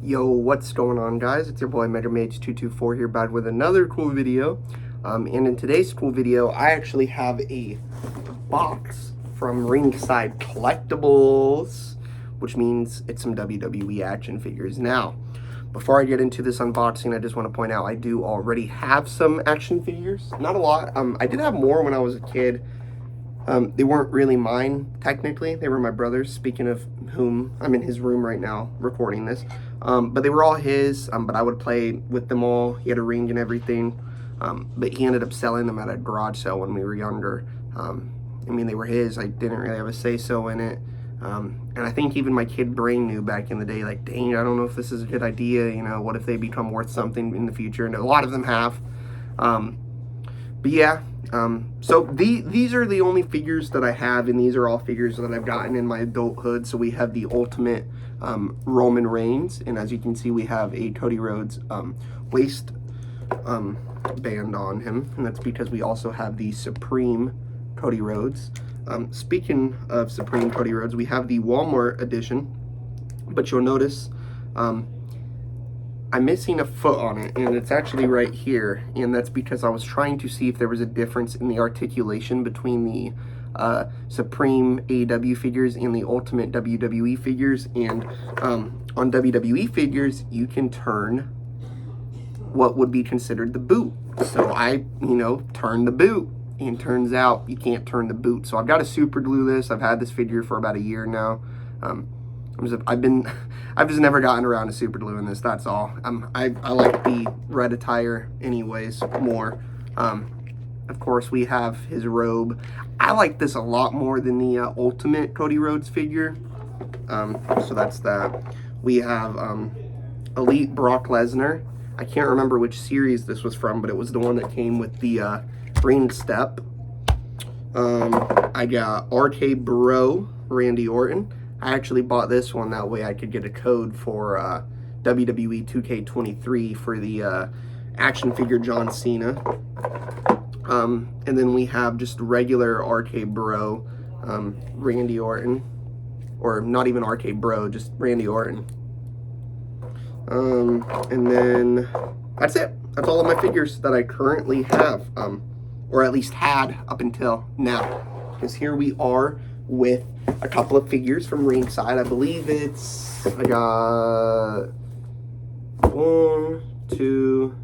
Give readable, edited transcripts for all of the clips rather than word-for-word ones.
Yo, what's going on, guys? It's your boy MegaMage224 here, back with another cool video. And in today's cool video, I actually have a box from Ringside Collectibles, which means it's some WWE action figures. Now, before I get into this unboxing, I just want to point out I do already have some action figures. Not a lot. I did have more when I was a kid. They weren't really mine, technically. They were my brother's, speaking of whom I'm in his room right now recording this. But they were all his, but I would play with them all. He had a ring and everything. But he ended up selling them at a garage sale when we were younger. I mean, they were his. I didn't really have a say-so in it. And I think even my kid brain knew back in the day, like, dang, I don't know if this is a good idea. You know, what if they become worth something in the future? And a lot of them have. But yeah, so these are the only figures that I have, and these are all figures that I've gotten in my adulthood. So we have the Ultimate Roman Reigns, and as you can see, we have a Cody Rhodes waist band on him, and that's because we also have the Supreme Cody Rhodes. Speaking of Supreme Cody Rhodes, we have the Walmart edition, but you'll notice I'm missing a foot on it, and it's actually right here, and that's because I was trying to see if there was a difference in the articulation between the Supreme AEW figures and the Ultimate WWE figures. And on WWE figures, you can turn what would be considered the boot. So I, turned the boot, and turns out you can't turn the boot. So I've got to super glue this. I've had this figure for about a year now. I've just never gotten around to super gluing this, that's all. I like the red attire anyways more. Of course, we have his robe. I like this a lot more than the Ultimate Cody Rhodes figure. So that's that. We have Elite Brock Lesnar. I can't remember which series this was from, but it was the one that came with the ring step. I got RK Bro, Randy Orton. I actually bought this one that way I could get a code for WWE 2K23 for the action figure John Cena. And then we have just regular RK Bro, Randy Orton. Or not even RK Bro, just Randy Orton. And then that's it. That's all of my figures that I currently have. Or at least had up until now. Because here we are with a couple of figures from Ringside. I believe I got 1, 2,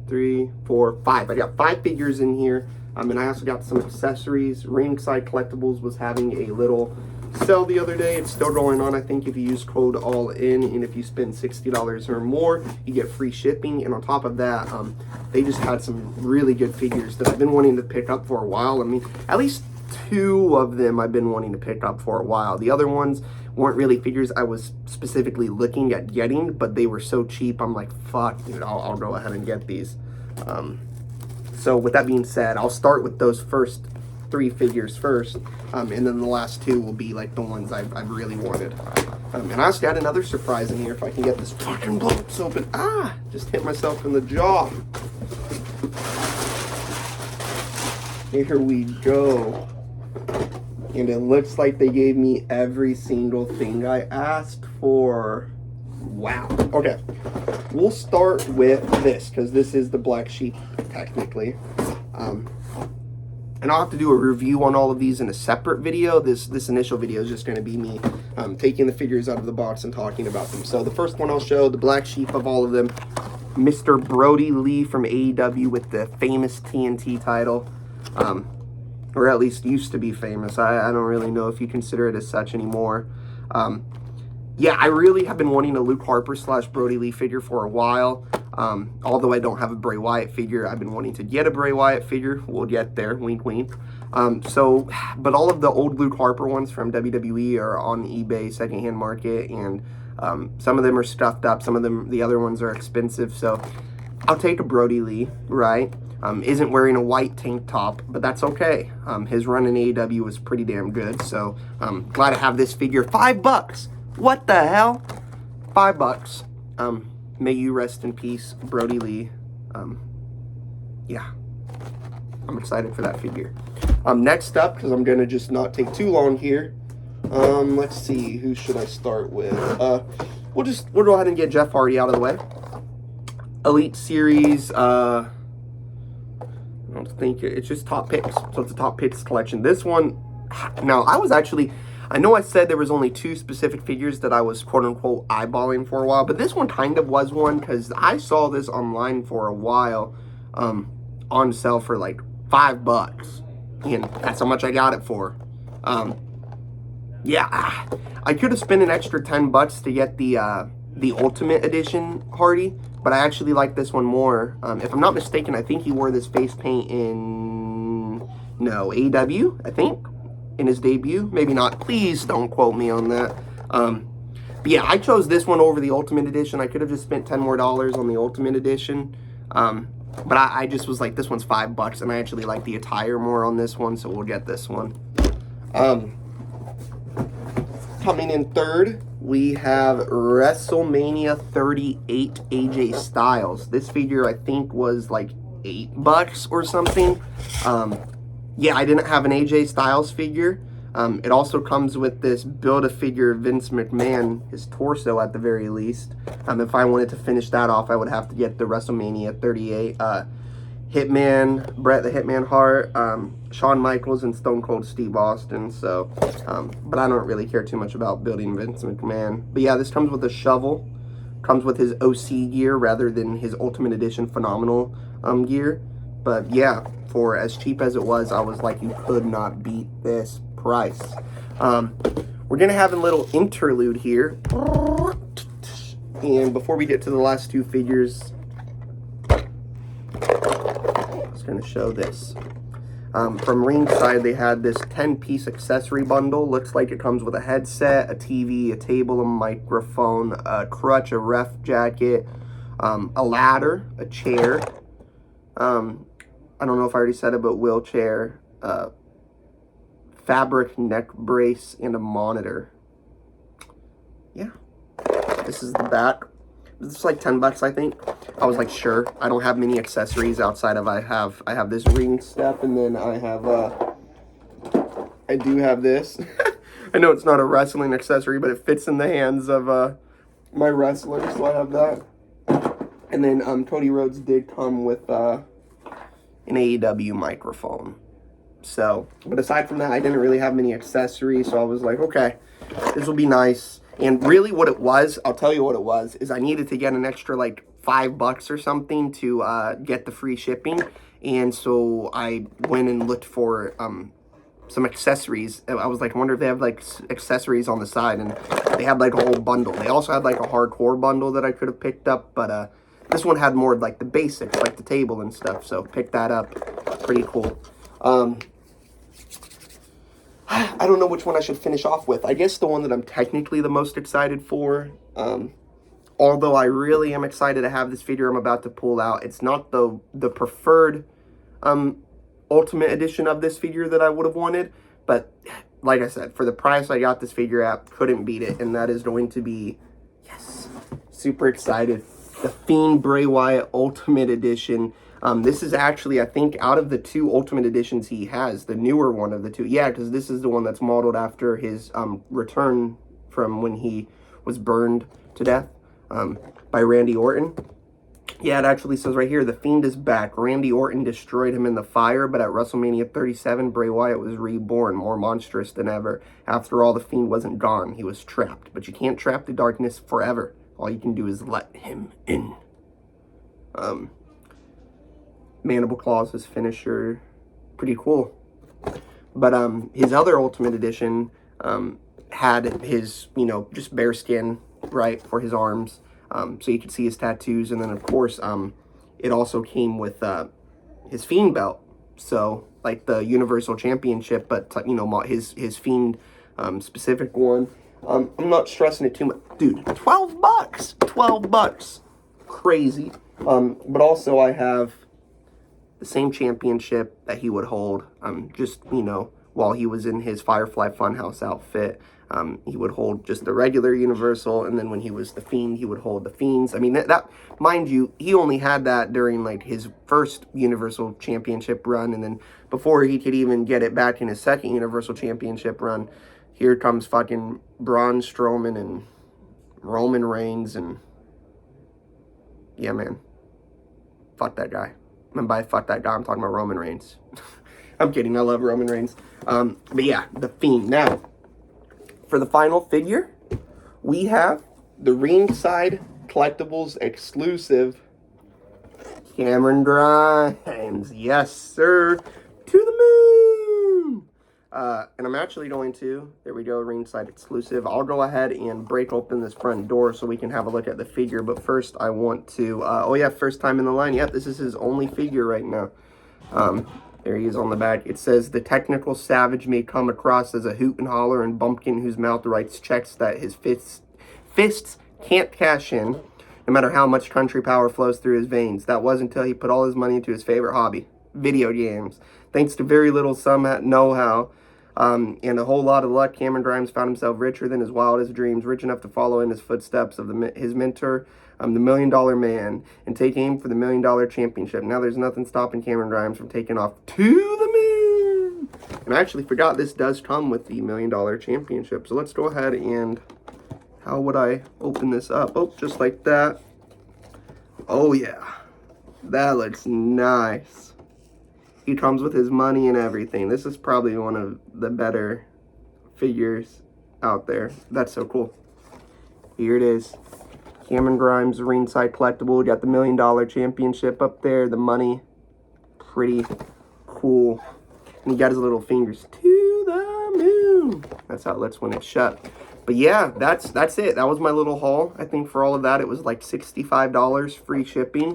3, 4, 5. I got 5 figures in here. And I also got some accessories. Ringside Collectibles was having a little sale the other day. It's still going on, I think, if you use code ALLIN, and if you spend $60 or more, you get free shipping. And on top of that, they just had some really good figures that I've been wanting to pick up for a while. I mean, at least 2 of them I've been wanting to pick up for a while. The other ones weren't really figures I was specifically looking at getting, but they were so cheap, I'm like, fuck, dude, I'll go ahead and get these. So with that being said, I'll start with those first 3 figures first, and then the last 2 will be like the ones I've really wanted. And I also got another surprise in here, if I can get this fucking box open. Just hit myself in the jaw. Here we go. And it looks like they gave me every single thing I asked for. Wow. Okay. We'll start with this, because this is the black sheep, technically. And I'll have to do a review on all of these in a separate video. This initial video is just going to be me taking the figures out of the box and talking about them. So the first one I'll show, the black sheep of all of them, Mr. Brody Lee from AEW with the famous TNT title. Or at least used to be famous. I don't really know if you consider it as such anymore. Yeah, I really have been wanting a Luke Harper / Brody Lee figure for a while. Although I don't have a Bray Wyatt figure, I've been wanting to get a Bray Wyatt figure. We'll get there, wink wink. But all of the old Luke Harper ones from WWE are on eBay secondhand market, and some of them are stuffed up, some of them, the other ones are expensive, so I'll take a Brody Lee, right? Isn't wearing a white tank top, but that's okay. His run in AEW was pretty damn good, so glad to have this figure. $5! What the hell? $5. May you rest in peace, Brody Lee. Yeah, I'm excited for that figure. Next up, because I'm going to just not take too long here, Let's see, who should I start with? We'll go ahead and get Jeff Hardy out of the way. Elite Series, I don't think it's just top picks. So it's a top picks collection. This one, now I know I said there was only 2 specific figures that I was quote unquote eyeballing for a while, but this one kind of was one because I saw this online for a while, on sale for like $5, and that's how much I got it for. Yeah, I could have spent an extra $10 to get the Ultimate Edition Hardy, but I actually like this one more. If I'm not mistaken, I think he wore this face paint in AEW, I think, in his debut. Maybe not. Please don't quote me on that. But yeah, I chose this one over the Ultimate Edition. I could have just spent $10 more on the Ultimate Edition. But I just was like, this one's $5, and I actually like the attire more on this one, so we'll get this one. Coming in third, we have WrestleMania 38 AJ Styles. This figure, I think, was like $8 or something. Yeah, I didn't have an AJ Styles figure. It also comes with this Build-A-Figure Vince McMahon, his torso at the very least. If I wanted to finish that off, I would have to get the WrestleMania 38 Hitman, Bret the Hitman Hart, Shawn Michaels, and Stone Cold Steve Austin. So, but I don't really care too much about building Vince McMahon. But yeah, this comes with a shovel. Comes with his OC gear rather than his Ultimate Edition Phenomenal gear. But yeah, for as cheap as it was, I was like, you could not beat this price. We're gonna have a little interlude here, and before we get to the last 2 figures, I was gonna show this. From Ringside, they had this 10-piece accessory bundle. Looks like it comes with a headset, a TV, a table, a microphone, a crutch, a ref jacket, a ladder, a chair. I don't know if I already said it, but wheelchair, fabric neck brace, and a monitor. Yeah, this is the back. It's like $10, I think. I was like, sure. I don't have many accessories outside of I have this ring step, and then I do have this. I know it's not a wrestling accessory, but it fits in the hands of my wrestler, so I have that. And then Cody Rhodes did come with an AEW microphone. So, but aside from that, I didn't really have many accessories, so I was like, okay, this will be nice. And really what it was, I'll tell you what it was, is I needed to get an extra like $5 or something to get the free shipping. And so I went and looked for some accessories. I was like, I wonder if they have like accessories on the side, and they had like a whole bundle. They also had like a hardcore bundle that I could have picked up, but this one had more like the basics, like the table and stuff, so picked that up. Pretty cool. I don't know which one I should finish off with. I guess the one that I'm technically the most excited for, although I really am excited to have this figure I'm about to pull out. It's not the preferred Ultimate Edition of this figure that I would have wanted, but like I said, for the price I got this figure at, couldn't beat it, and that is going to be, yes, super excited, the Fiend Bray Wyatt Ultimate Edition. This is actually, I think, out of the 2 Ultimate Editions he has, the newer one of the 2. Yeah, because this is the one that's modeled after his return from when he was burned to death by Randy Orton. Yeah, it actually says right here, the Fiend is back. Randy Orton destroyed him in the fire, but at WrestleMania 37, Bray Wyatt was reborn, more monstrous than ever. After all, the Fiend wasn't gone. He was trapped. But you can't trap the darkness forever. All you can do is let him in. Mandible Claws, his finisher, pretty cool. But his other Ultimate Edition had his, just bare skin, right, for his arms, so you could see his tattoos. And then, of course, it also came with his Fiend belt, so like the Universal Championship, but his Fiend specific one. I'm not stressing it too much, dude. $12, $12, crazy. But also I have the same championship that he would hold, just, while he was in his Firefly Funhouse outfit. He would hold just the regular Universal, and then when he was the Fiend, he would hold the Fiends. I mean, that mind you, he only had that during, like, his first Universal Championship run, and then before he could even get it back in his second Universal Championship run, Here comes fucking Braun Strowman and Roman Reigns, and yeah, man. Fuck that guy. And by fuck that guy, I'm talking about Roman Reigns. I'm kidding, I love Roman Reigns. But yeah, The Fiend. Now, for the final figure, we have the Ringside Collectibles exclusive Cameron Grimes. Yes, sir. To the moon. And I'm actually going to, there we go, Ringside exclusive. I'll go ahead and break open this front door so we can have a look at the figure. But first, I want to, oh yeah, first time in the line. Yep, this is his only figure right now. There he is on the back. It says, the technical savage may come across as a hoot and holler and bumpkin whose mouth writes checks that his fists can't cash in, no matter how much country power flows through his veins. That was until he put all his money into his favorite hobby, video games. Thanks to very little some know-how and a whole lot of luck, Cameron Grimes found himself richer than his wildest dreams, rich enough to follow in his footsteps of his mentor, the $1 Million Man, and take aim for the $1 Million Championship. Now there's nothing stopping Cameron Grimes from taking off to the moon. And I actually forgot this does come with the $1 Million Championship. So let's go ahead and, how would I open this up? Oh, just like that. Oh yeah, that looks nice. He comes with his money and everything. This is probably one of the better figures out there. That's so cool. Here it is. Cameron Grimes, Ringside Collectible. We got the $1 Million Championship up there. The money. Pretty cool. And he got his little fingers to the moon. That's how it looks when it's shut. But yeah, that's it. That was my little haul. I think for all of that, it was like $65 free shipping.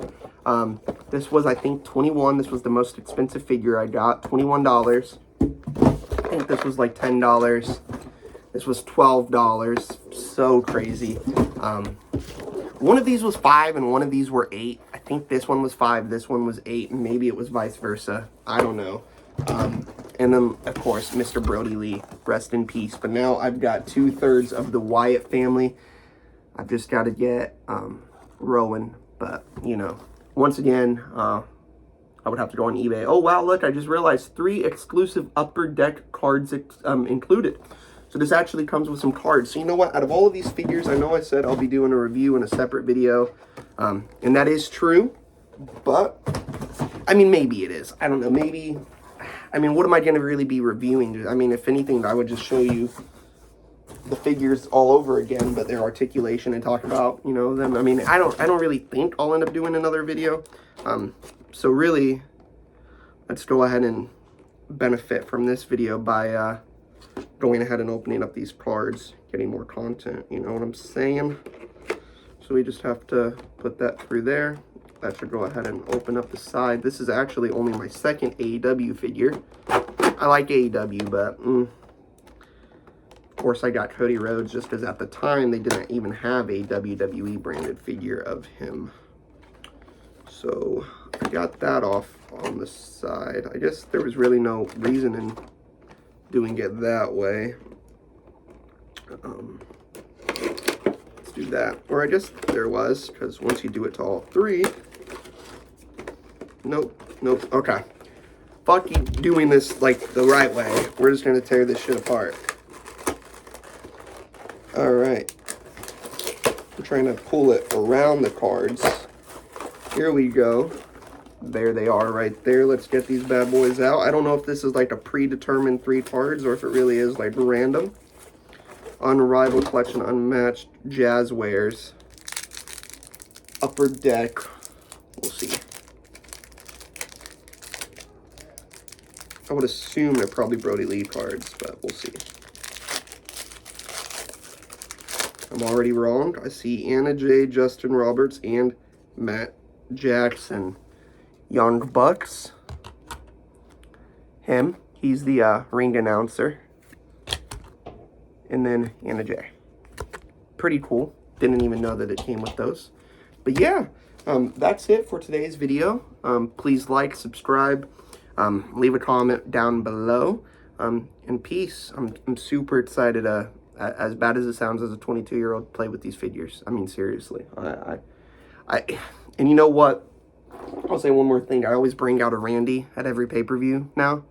This was, I think, $21. This was the most expensive figure I got. $21. I think this was like $10. This was $12. So crazy. One of these was $5 and one of these were $8. I think this one was $5, this one was $8, and maybe it was vice versa. I don't know. And then, of course, Mr. Brody Lee, rest in peace. But now I've got 2/3 of the Wyatt family. I've just got to get Rowan. But, you know, once again, I would have to go on eBay. Oh, wow, look, I just realized 3 exclusive Upper Deck cards included. So this actually comes with some cards. So you know what? Out of all of these figures, I know I said I'll be doing a review in a separate video. And that is true. But, I mean, maybe it is. I don't know. Maybe... I mean, what am I going to really be reviewing? I mean, if anything, I would just show you the figures all over again, but their articulation and talk about, you know, them. I mean, I don't really think I'll end up doing another video. So really, let's go ahead and benefit from this video by going ahead and opening up these cards, getting more content, you know what I'm saying? So we just have to put that through there. That should go ahead and open up the side. This is actually only my second AEW figure. I like AEW, but of course I got Cody Rhodes just because at the time they didn't even have a WWE branded figure of him. So I got that off on the side. I guess there was really no reason in doing it that way. Let's do that. Or I guess there was, because once you do it to all 3... Nope. Okay. Fuck you doing this, like, the right way. We're just gonna tear this shit apart. Alright. I'm trying to pull it around the cards. Here we go. There they are right there. Let's get these bad boys out. I don't know if this is, like, a predetermined 3 cards or if it really is, like, random. Unrivaled collection, unmatched jazz wares. Upper Deck. We'll see. I would assume they're probably Brody Lee cards, but we'll see. I'm already wrong. I see Anna Jay, Justin Roberts, and Matt Jackson. Young Bucks. Him. He's the ring announcer. And then Anna Jay. Pretty cool. Didn't even know that it came with those. But yeah, that's it for today's video. Please like, subscribe. Leave a comment down below, and peace. I'm super excited, as bad as it sounds as a 22-year-old, play with these figures. I mean, seriously. And you know what? I'll say one more thing. I always bring out a Randy at every pay-per-view now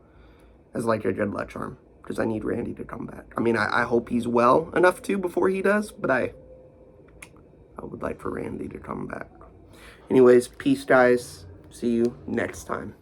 as like a good luck charm. because I need Randy to come back. I mean, I hope he's well enough to before he does, but I would like for Randy to come back. Anyways, peace, guys. See you next time.